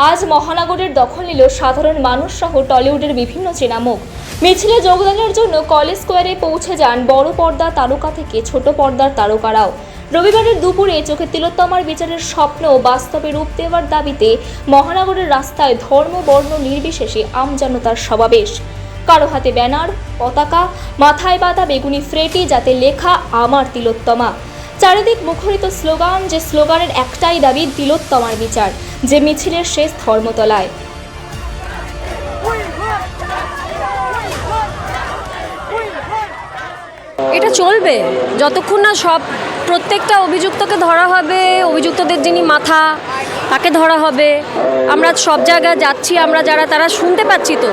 আজ মহানগরের দখল নিল সাধারণ মানুষ সহ টলিউডের বিভিন্ন চেনামুখ। মিছিলে যোগদানের জন্য কলেজ স্কোয়ারে পৌঁছে যান বড় পর্দার তারকা থেকে ছোট পর্দার তারকারাও। রবিবারের দুপুরে চোখে তিলোত্তমার বিচারের স্বপ্ন বাস্তবে রূপ দেওয়ার দাবিতে মহানগরের রাস্তায় ধর্ম বর্ণ নির্বিশেষে আমজনতার সমাবেশ। কারো হাতে ব্যানার, পতাকা, মাথায় বাঁধা বেগুনি ফ্রেটি যাতে লেখা আমার তিলোত্তমা। চারিদিক মুখরিত স্লোগান, যে স্লোগানের একটাই দাবি তিলোত্তমার বিচার, যে মিছিলের শেষ ধর্মতলায়। এটা চলবে যতক্ষণ না প্রত্যেকটা অভিযুক্তকে ধরা হবে, অভিযুক্তদের যিনি মাথা তাকে ধরা হবে। আমরা সব জায়গায় যাচ্ছি, আমরা যারা তারা শুনতে পাচ্ছি, তো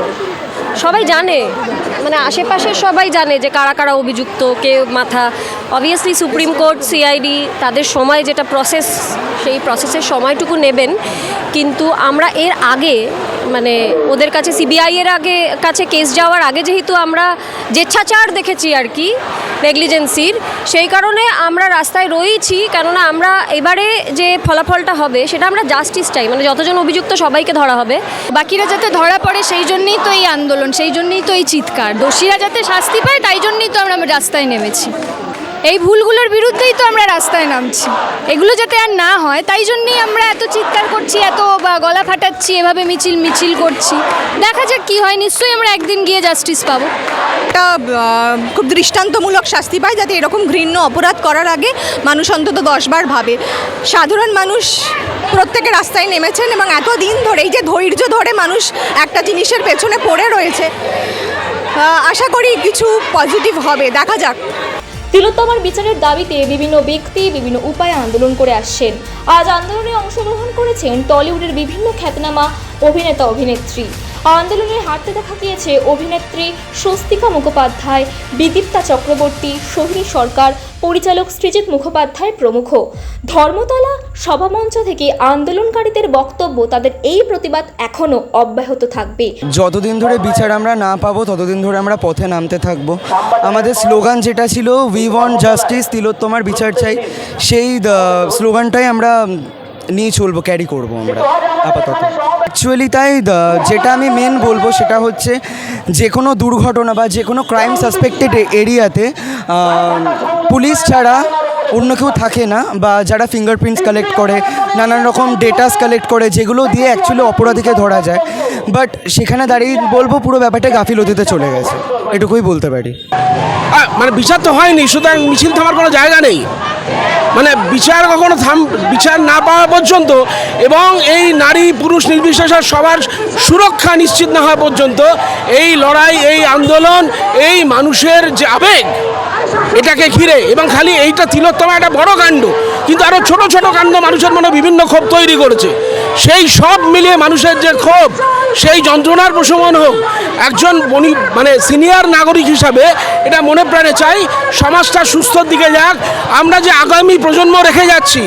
সবাই জানে, মানে আশেপাশের সবাই জানে যে কারা কারা অভিযুক্ত, কে মাথা। অবভিয়াসলি সুপ্রিম কোর্ট, সিআইডি তাদের সময় যেটা প্রসেস, সেই প্রসেসের সময়টুকু নেবেন। কিন্তু আমরা এর আগে, মানে ওদের কাছে সিবিআই এর কাছে কেস যাওয়ার আগে যেহেতু আমরা জেচ্ছাচার দেখেছি আর কি, নেগলিজেন্সির, সেই কারণে আমরা রাস্তায় রয়েছি। কেননা আমরা এবারে যে ফলাফলটা হবে সেটা আমরা জাস্টিস চাই, মানে যতজন অভিযুক্ত সবাইকে ধরা হবে, বাকিরা যাতে ধরা পড়ে সেই জন্যই তো এই আন্দোলন, সেই জন্যই তো এই চিৎকার। দোষীরা যাতে শাস্তি পায় তাই জন্যই তো আমরা রাস্তায় নেমেছি। এই ভুলগুলোর বিরুদ্ধেই তো আমরা রাস্তায় নামছি। এগুলো যাতে আর না হয় তাই জন্যই আমরা এত চিৎকার করছি, এত গলা ফাটাচ্ছি, এভাবে মিছিল করছি। দেখা যাক কি হয়, নিশ্চয়ই আমরা একদিন গিয়ে জাস্টিস পাবো। একটা খুব দৃষ্টান্তমূলক শাস্তি পায়, যাতে এরকম ঘৃণ্য অপরাধ করার আগে মানুষ অন্তত 10 বার ভাবে। সাধারণ মানুষ প্রত্যেকে রাস্তায় নেমেছেন এবং এতদিন ধরে এই যে ধৈর্য ধরে মানুষ একটা জিনিসের পেছনে পড়ে রয়েছে, আশা করি কিছু পজিটিভ হবে, দেখা যাক। তিলোত্তমার বিচারের দাবিতে বিভিন্ন ব্যক্তি বিভিন্ন উপায়ে আন্দোলন করে আসছেন। আজ আন্দোলনে অংশগ্রহণ করেছেন টলিউডের বিভিন্ন খ্যাতনামা অভিনেতা অভিনেত্রী। আন্দোলনে হাঁটতে দেখা গিয়েছে অভিনেত্রী স্বস্তিকা মুখোপাধ্যায়, বিদীপ্তা চক্রবর্তী, সোহিনী সরকার, পরিচালক সৃজিত মুখোপাধ্যায় প্রমুখ। ধর্মতলা সভামঞ্চ থেকে আন্দোলনকারীদের বক্তব্য, তাদের এই প্রতিবাদ এখনও অব্যাহত থাকবে। যতদিন ধরে বিচার আমরা না পাবো ততদিন ধরে আমরা পথে নামতে থাকবো। আমাদের স্লোগান যেটা ছিল উই ওয়ান্ট জাস্টিস, তিলোত্তমার বিচার চাই, সেই স্লোগানটাই আমরা নিয়ে চলবো, ক্যারি করবো আমরা আপাতত। অ্যাকচুয়ালি তাই যেটা আমি মেন বলবো সেটা হচ্ছে যে কোনো দুর্ঘটনা বা যে কোনো ক্রাইম সাসপেক্টেড এরিয়াতে পুলিশ ছাড়া অন্য কেউ থাকে না, বা যারা ফিঙ্গারপ্রিন্টস কালেক্ট করে, নানান রকম ডেটাস কালেক্ট করে, যেগুলো দিয়ে অ্যাকচুয়ালি অপরাধীকে ধরা যায়। বাট সেখানে দাঁড়িয়ে বলবো পুরো ব্যাপারটা গাফিলতিতে চলে গেছে, এটুকুই বলতে পারি। মানে বিচার তো হয়নি, সুতরাং মিছিল থামার কোনো জায়গা নেই। মানে বিচার কখনো বিচার না পাওয়া পর্যন্ত এবং এই নারী পুরুষ নির্বিশেষে সবার সুরক্ষা নিশ্চিত না হওয়া পর্যন্ত এই লড়াই, এই আন্দোলন, এই মানুষের যে আবেগ এটাকে ঘিরে, এবং খালি এইটা তিলোত্তমা একটা বড় কাণ্ড, কিন্তু আরও ছোট ছোট কাণ্ড মানুষের মনে বিভিন্ন ক্ষোভ তৈরি করেছে। সেই সব মিলিয়ে মানুষের যে ক্ষোভ, সেই যন্ত্রণার প্রশমন হোক। একজন মানে সিনিয়র নাগরিক হিসাবে এটা মনে প্রাণে চাই সমাজটা সুস্থর দিকে যাক। আমরা যে আগামী প্রজন্ম রেখে যাচ্ছি,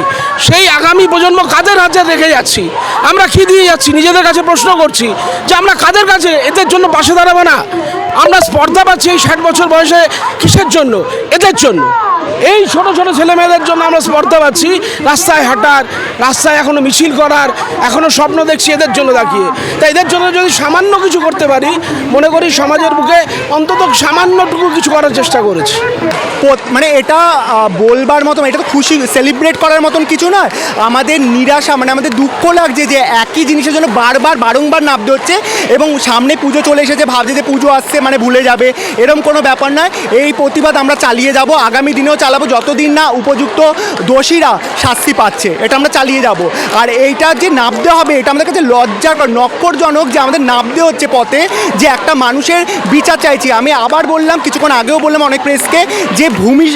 সেই আগামী প্রজন্ম কাদের হাতে রেখে যাচ্ছি, আমরা কি দিয়ে যাচ্ছি, নিজেদের কাছে প্রশ্ন করছি যে আমরা কাদের কাছে এদের জন্য পাশে দাঁড়াবো না। আমরা স্পর্ধা পাচ্ছি এই 60 বছর বয়সে কিসের জন্য? এদের জন্য, এই ছোট ছোট ছেলে মেয়েদের জন্য আমরা স্পর্ধা পাচ্ছি। রাস্তায় হাঁটার, রাস্তায় এখনো মিছিল করার, এখনো স্বপ্ন দেখছি এদের জন্য তাকিয়ে। তাই এদের জন্য যদি সামান্য কিছু করতে পারি, মনে করি সমাজের বুকে অন্তত সামান্যটুকু কিছু করার চেষ্টা করেছি। মানে এটা বলবার মতন, এটা তো খুশি সেলিব্রেট করার মতন কিছু নয়। আমাদের নিরাশা, মানে আমাদের দুঃখ লাগছে যে একই জিনিসের জন্য বারংবার নামতে হচ্ছে, এবং সামনে পুজো চলে এসেছে, ভাবছে যে পুজো আসছে মানে ভুলে যাবে, এরকম কোনো ব্যাপার নয়। এই প্রতিবাদ আমরা চালিয়ে যাব, আগামী দিনেও চালাবো, যতদিন না উপযুক্ত দোষীরা শাস্তি পাচ্ছে, এটা আমরা চালিয়ে যাব। আর এইটা যে নামতে হবে, এটা আমাদের কাছে লজ্জাকর, নক্করজনক যে আমাদের নামতে হচ্ছে পথে, যে একটা মানুষের বিচার চাইছি। আমি আবার বললাম, কিছুক্ষণ আগেও বললাম অনেক প্রেসকে, যে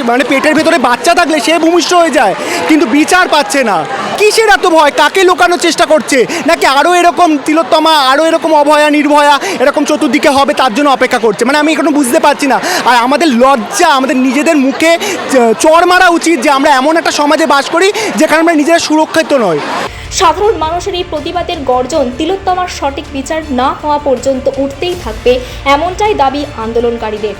মানে পেটের ভেতরে বাচ্চা থাকলে সে ভূমিষ্ঠ হয়ে যায়, কিন্তু বিচার পাচ্ছে না। কিসের এত ভয়? কাকে লুকানোর চেষ্টা করছে? নাকি আরও এরকম তিলোত্তমা, আরও এরকম অভয়া নির্ভয়া এরকম চতুর্দিকে হবে তার জন্য অপেক্ষা করছে? মানে আমি এখনো বুঝতে পারছি না। আর আমাদের লজ্জা, আমাদের নিজেদের মুখে চড় মারা উচিত যে আমরা এমন একটা সমাজে বাস করি যেখানে আমরা নিজেরা সুরক্ষিত নয়। সাধারণ মানুষের এই প্রতিবাদের গর্জন তিলোত্তমার সঠিক বিচার না হওয়া পর্যন্ত উঠতেই থাকবে, এমনটাই দাবি আন্দোলনকারীদের।